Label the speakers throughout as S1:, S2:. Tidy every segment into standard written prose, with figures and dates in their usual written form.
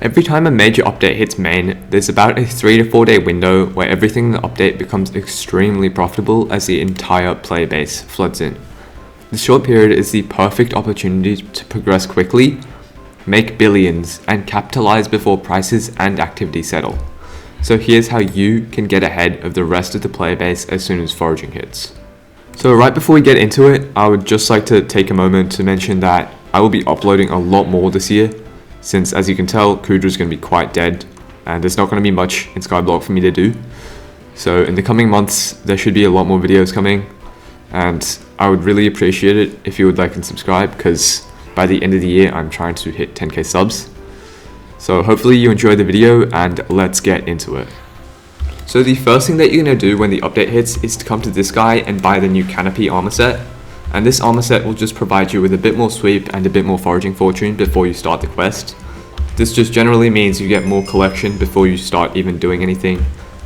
S1: Every time a major update hits main, there's about a 3 to 4 day window where everything in the update becomes extremely profitable as the entire player base floods in. This short period is the perfect opportunity to progress quickly, make billions, and capitalize before prices and activity settle. So here's how you can get ahead of the rest of the player base as soon as foraging hits. So right before we get into it, I would just like to take a moment to mention that I will be uploading a lot more this year, since as you can tell, Kuudra is going to be quite dead, and there's not going to be much in Skyblock for me to do. So in the coming months, there should be a lot more videos coming, and I would really appreciate it if you would like and subscribe, because by the end of the year, I'm trying to hit 10k subs. So hopefully you enjoyed the video, and let's get into it. So the first thing that you're going to do when the update hits is to come to this guy and buy the new Canopy armor set. And this armor set will just provide you with a bit more sweep and a bit more foraging fortune before you start the quest. This just generally means you get more collection before you start even doing anything,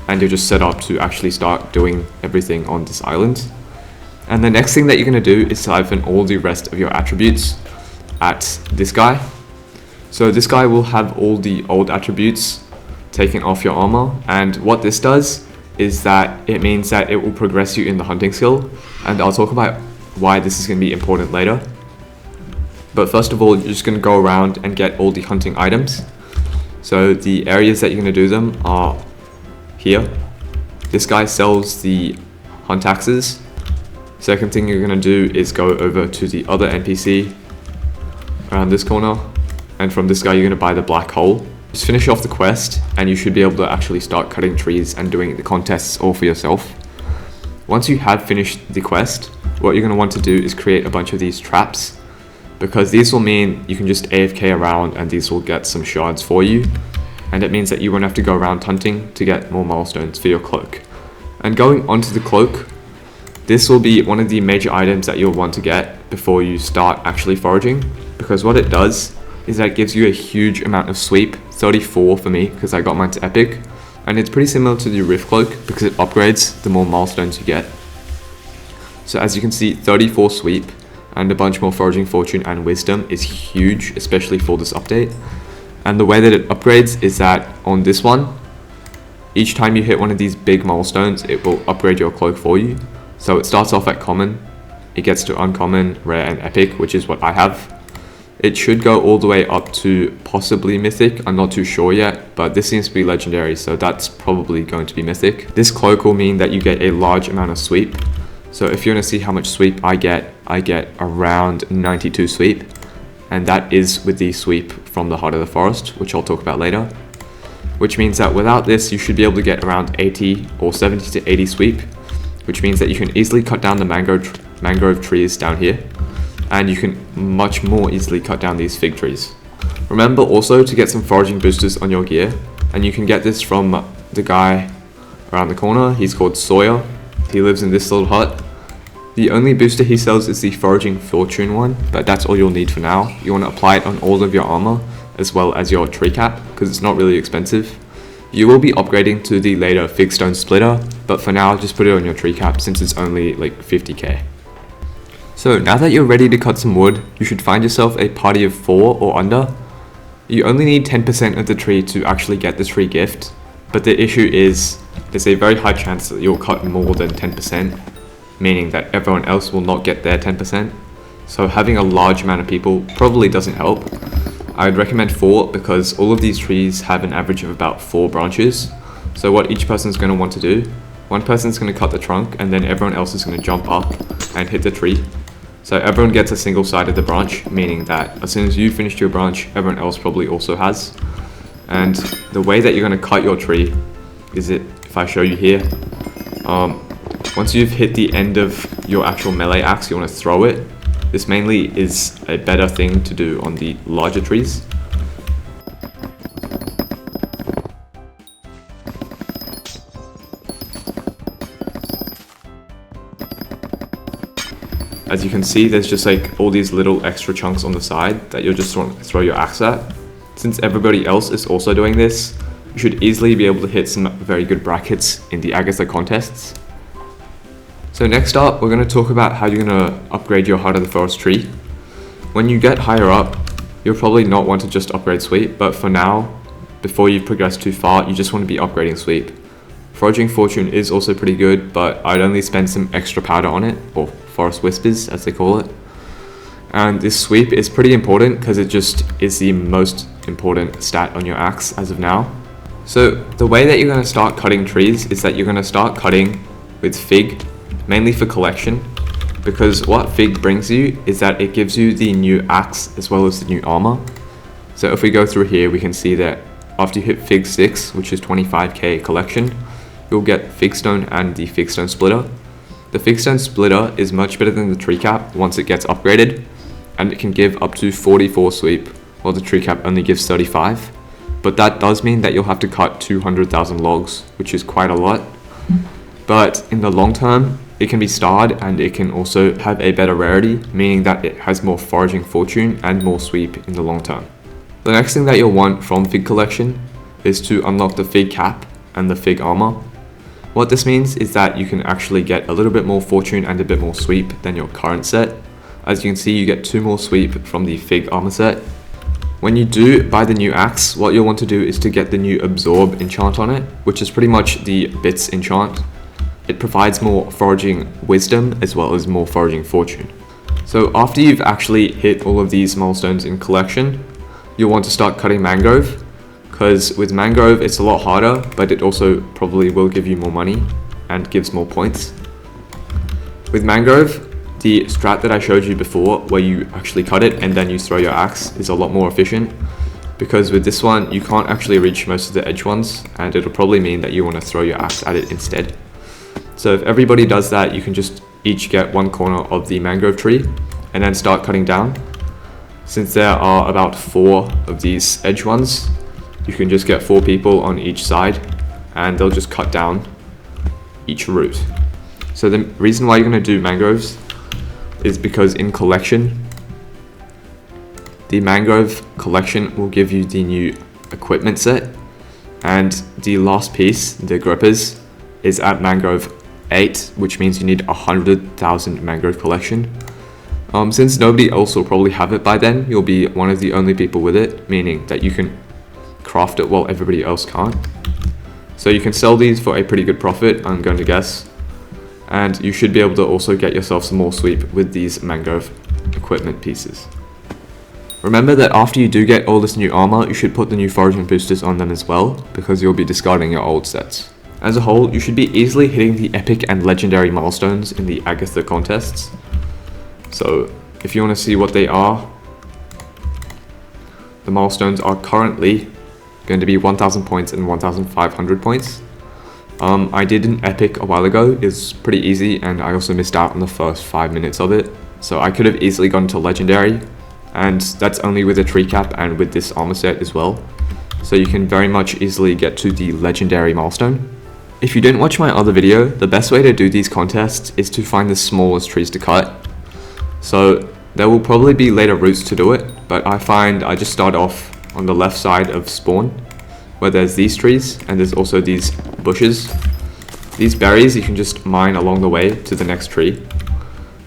S1: and you're just set up to actually start doing everything on this island. And the next thing that you're going to do is siphon all the rest of your attributes at this guy. So this guy will have all the old attributes taken off your armor, and what this does is that it means that it will progress you in the hunting skill, and I'll talk about why this is going to be important later. But first of all, you're just going to go around and get all the hunting items. So the areas that you're going to do them are here. This guy sells the hunt axes. Second thing you're going to do is go over to the other NPC around this corner, and from this guy you're going to buy the black hole. Just finish off the quest and you should be able to actually start cutting trees and doing the contests all for yourself. Once you have finished the quest, what you're going to want to do is create a bunch of these traps, because these will mean you can just AFK around and these will get some shards for you, and it means that you won't have to go around hunting to get more milestones for your cloak. And going onto the cloak, this will be one of the major items that you'll want to get before you start actually foraging, because what it does is that it gives you a huge amount of sweep, 34 for me because I got mine to epic, and it's pretty similar to the Rift Cloak because it upgrades the more milestones you get. So as you can see, 34 sweep and a bunch more foraging fortune and wisdom is huge, especially for this update. And the way that it upgrades is that on this one, each time you hit one of these big milestones, it will upgrade your cloak for you. So it starts off at common, it gets to uncommon, rare, and epic, which is what I have. It should go all the way up to possibly mythic, I'm not too sure yet, but this seems to be legendary, so that's probably going to be mythic. This cloak will mean that you get a large amount of sweep. So if you want to see how much sweep I get around 92 sweep, and that is with the sweep from the heart of the forest, which I'll talk about later. Which means that without this, you should be able to get around 80 or 70 to 80 sweep, which means that you can easily cut down the mangrove trees down here, and you can much more easily cut down these fig trees. Remember also to get some foraging boosters on your gear, and you can get this from the guy around the corner. He's called Sawyer. He lives in this little hut. The only booster he sells is the foraging fortune one, but that's all you'll need for now. You want to apply it on all of your armor as well as your tree cap because it's not really expensive. You will be upgrading to the later fig stone splitter, but for now just put it on your tree cap since it's only like 50k. So now that you're ready to cut some wood, you should find yourself a party of 4 or under. You only need 10% of the tree to actually get this free gift, but the issue is there's a very high chance that you'll cut more than 10%, meaning that everyone else will not get their 10%. So having a large amount of people probably doesn't help. I would recommend 4 because all of these trees have an average of about 4 branches. So what each person's going to want to do, one person's going to cut the trunk and then everyone else is going to jump up and hit the tree. So everyone gets a single side of the branch, meaning that as soon as you finish your branch, everyone else probably also has. And the way that you're going to cut your tree is if I show you here, once you've hit the end of your actual melee axe, you want to throw it. This mainly is a better thing to do on the larger trees. As you can see, there's just like all these little extra chunks on the side that you'll just want to throw your axe at. Since everybody else is also doing this, you should easily be able to hit some very good brackets in the Agatha contests. So next up, we're going to talk about how you're going to upgrade your Heart of the Forest tree. When you get higher up, you'll probably not want to just upgrade Sweep, but for now, before you progress too far, you just want to be upgrading sweep. Foraging Fortune is also pretty good, but I'd only spend some extra powder on it, or Forest Whispers as they call it. And this sweep is pretty important because it just is the most important stat on your axe as of now. So the way that you're going to start cutting trees is that you're going to start cutting with Fig, mainly for collection, because what Fig brings you is that it gives you the new axe as well as the new armor. So if we go through here, we can see that after you hit Fig 6, which is 25k collection, you'll get Figstone and the Figstone Splitter. The Figstone Splitter is much better than the Tree Cap once it gets upgraded, and it can give up to 44 sweep, while the Tree Cap only gives 35. But that does mean that you'll have to cut 200,000 logs, which is quite a lot. But in the long term, it can be starred and it can also have a better rarity, meaning that it has more Foraging Fortune and more sweep in the long term. The next thing that you'll want from Fig collection is to unlock the Fig Cap and the Fig Armor. What this means is that you can actually get a little bit more fortune and a bit more sweep than your current set. As you can see, you get 2 more sweep from the Fig Armor set. When you do buy the new axe, what you'll want to do is to get the new Absorb enchant on it, which is pretty much the Bits enchant. It provides more Foraging Wisdom as well as more Foraging Fortune. So after you've actually hit all of these milestones in collection, you'll want to start cutting Mangrove, because with Mangrove it's a lot harder, but it also probably will give you more money and gives more points. With Mangrove, the strat that I showed you before, where you actually cut it and then you throw your axe, is a lot more efficient, because with this one you can't actually reach most of the edge ones, and it'll probably mean that you want to throw your axe at it instead. So if everybody does that, you can just each get one corner of the mangrove tree and then start cutting down. Since there are about 4 of these edge ones, you can just get 4 people on each side and they'll just cut down each root. So the reason why you're going to do mangroves is because in collection, the mangrove collection will give you the new equipment set, and the last piece, the grippers, is at mangrove 8, which means you need 100,000 mangrove collection. Since nobody else will probably have it by then, you'll be one of the only people with it, meaning that you can craft it while everybody else can't. So you can sell these for a pretty good profit, I'm going to guess. And you should be able to also get yourself some more sweep with these mangrove equipment pieces. Remember that after you do get all this new armor, you should put the new foraging boosters on them as well, because you'll be discarding your old sets. As a whole, you should be easily hitting the epic and legendary milestones in the Agatha contests. So if you want to see what they are, the milestones are currently going to be 1000 points and 1500 points. I did an epic a while ago. It's pretty easy, and I also missed out on the first 5 minutes of it. So I could have easily gone to legendary, and that's only with a tree cap and with this armor set as well. So you can very much easily get to the legendary milestone. If you didn't watch my other video, the best way to do these contests is to find the smallest trees to cut. So there will probably be later routes to do it, but I find I just start off on the left side of spawn, where there's these trees and there's also these bushes. These berries you can just mine along the way to the next tree,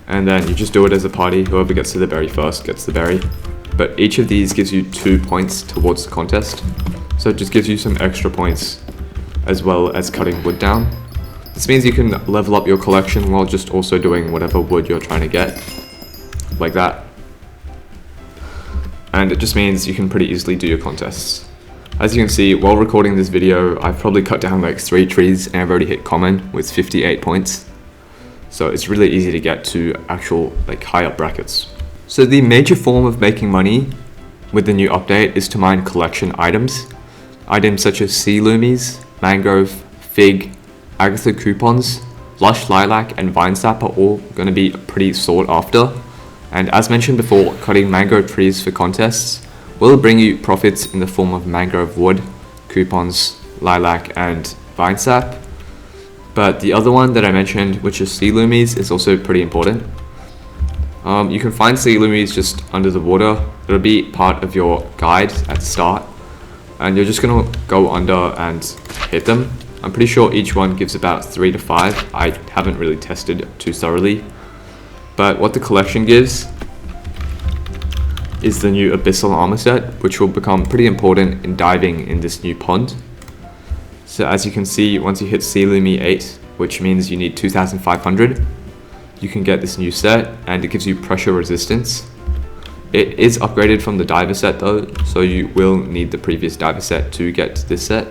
S1: and then you just do it as a party. Whoever gets to the berry first gets the berry. But each of these gives you 2 points towards the contest, so it just gives you some extra points as well as cutting wood down. This means you can level up your collection while just also doing whatever wood you're trying to get, like that. And it just means you can pretty easily do your contests. As you can see, while recording this video, I've probably cut down like 3 trees and I've already hit common with 58 points. So it's really easy to get to actual like high up brackets. So the major form of making money with the new update is to mine collection items. Items such as sea loomies, mangrove, fig, Agatha coupons, lush lilac and vine sap are all going to be pretty sought after. And as mentioned before, cutting mangrove trees for contests will bring you profits in the form of mangrove wood, coupons, lilac and vine sap. But the other one that I mentioned, which is sea loomies, is also pretty important. You can find sea loomies just under the water. It'll be part of your guide at the start, and you're just going to go under and hit them. I'm pretty sure each one gives about 3 to 5. I haven't really tested too thoroughly. But what the collection gives is the new Abyssal Armor set, which will become pretty important in diving in this new pond. So as you can see, once you hit Sealumi 8, which means you need 2500, you can get this new set, and it gives you pressure resistance. It is upgraded from the diver set though, so you will need the previous diver set to get this set.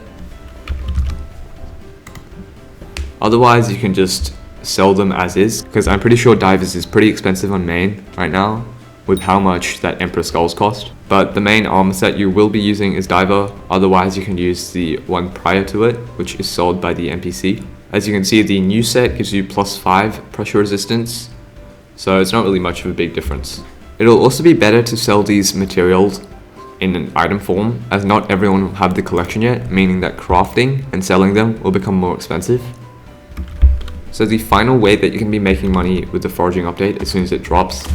S1: Otherwise, you can just sell them as is, because I'm pretty sure divers is pretty expensive on main right now with how much that Emperor Skulls cost. But the main armor set you will be using is diver, otherwise you can use the one prior to it, which is sold by the NPC. As you can see, the new set gives you +5 pressure resistance, so it's not really much of a big difference. It'll also be better to sell these materials in an item form, as not everyone will have the collection yet, meaning that crafting and selling them will become more expensive. So the final way that you can be making money with the foraging update as soon as it drops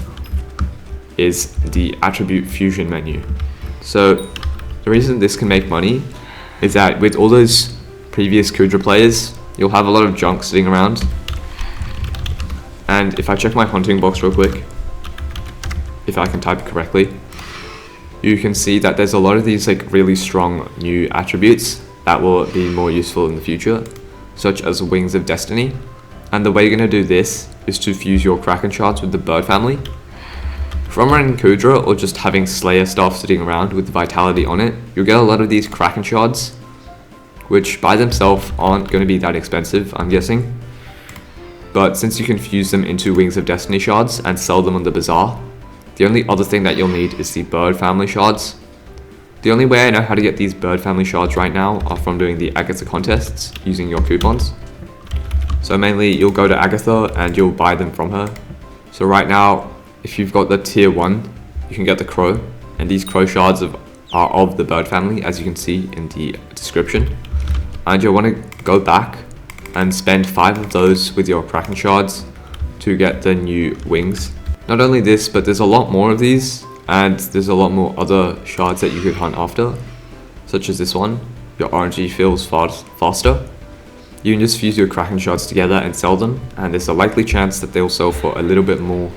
S1: is the attribute fusion menu. So the reason this can make money is that with all those previous Kuudra players, you'll have a lot of junk sitting around. And if I check my hunting box real quick, if I can type it correctly, you can see that there's a lot of these like really strong new attributes that will be more useful in the future, such as Wings of Destiny. And the way you're going to do this is to fuse your Kraken shards with the bird family. From running Kuudra or just having Slayer stuff sitting around with Vitality on it, you'll get a lot of these Kraken shards, which by themselves aren't going to be that expensive, I'm guessing. But since you can fuse them into Wings of Destiny shards and sell them on the Bazaar, the only other thing that you'll need is the bird family shards. The only way I know how to get these bird family shards right now are from doing the Agatha contests using your coupons. So mainly you'll go to Agatha and you'll buy them from her. So right now, if you've got the tier 1, you can get the crow, and these crow shards are of the bird family, as you can see in the description. And you'll want to go back and spend 5 of those with your Kraken shards to get the new wings. Not only this, but there's a lot more of these, and there's a lot more other shards that you could hunt after, such as this one. Your RNG feels faster. You can just fuse your Kraken shards together and sell them, and there's a likely chance that they'll sell for a little bit more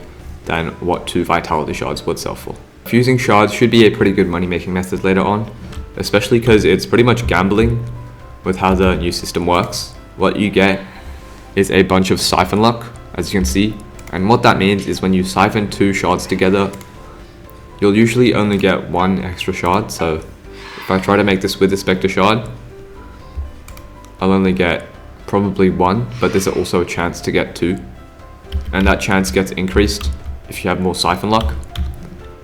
S1: than what 2 Vitality shards would sell for. Fusing shards should be a pretty good money making method later on, especially because it's pretty much gambling with how the new system works. What you get is a bunch of siphon luck, as you can see, and what that means is when you siphon 2 shards together, you'll usually only get 1 extra shard. So if I try to make this with the Spectre shard, I'll only get probably 1, but there's also a chance to get 2, and that chance gets increased if you have more siphon luck.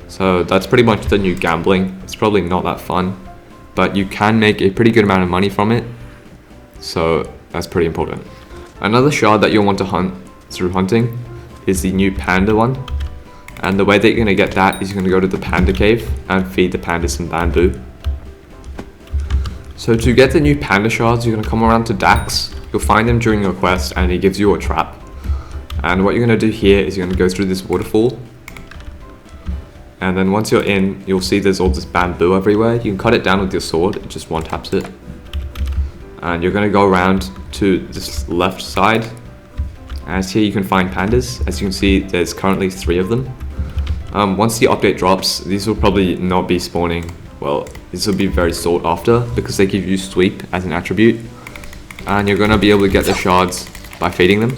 S1: So that's pretty much the new gambling. It's probably not that fun, but you can make a pretty good amount of money from it, so that's pretty important. Another shard that you'll want to hunt through hunting is the new panda one, and the way that you're going to get that is you're going to go to the panda cave and feed the pandas some bamboo. So to get the new panda shards, you're going to come around to Dax. You'll find him during your quest, and he gives you a trap. And what you're going to do here is you're going to go through this waterfall, and then once you're in, you'll see there's all this bamboo everywhere. You can cut it down with your sword, it just one taps it. And you're going to go around to this left side, as here you can find pandas. As you can see, there's currently 3 of them. Once the update drops, these will probably not be spawning. Well, this will be very sought after because they give you sweep as an attribute, and you're going to be able to get the shards by feeding them.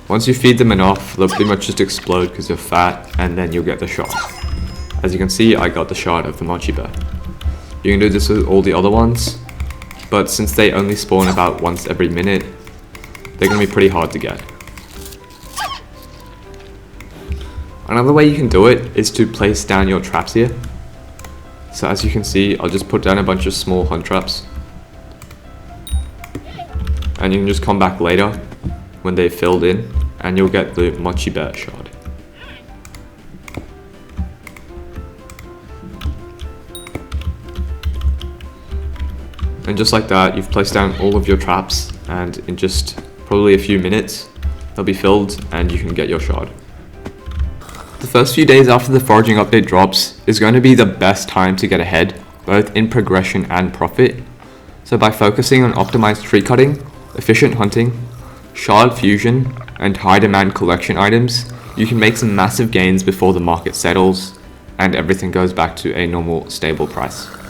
S1: Once you feed them enough, they'll pretty much just explode because they're fat, and then you'll get the shard. As you can see, I got the shard of the Mochi Bear. You can do this with all the other ones, but since they only spawn about once every minute, they're going to be pretty hard to get. Another way you can do it is to place down your traps here. So as you can see, I'll just put down a bunch of small hunt traps, and you can just come back later when they've filled in, and you'll get the Mochi Bear shard. And just like that, you've placed down all of your traps, and in just probably a few minutes, they'll be filled and you can get your shard. The first few days after the foraging update drops is going to be the best time to get ahead, both in progression and profit. So by focusing on optimized tree cutting, efficient hunting, shard fusion, and high demand collection items, you can make some massive gains before the market settles and everything goes back to a normal stable price.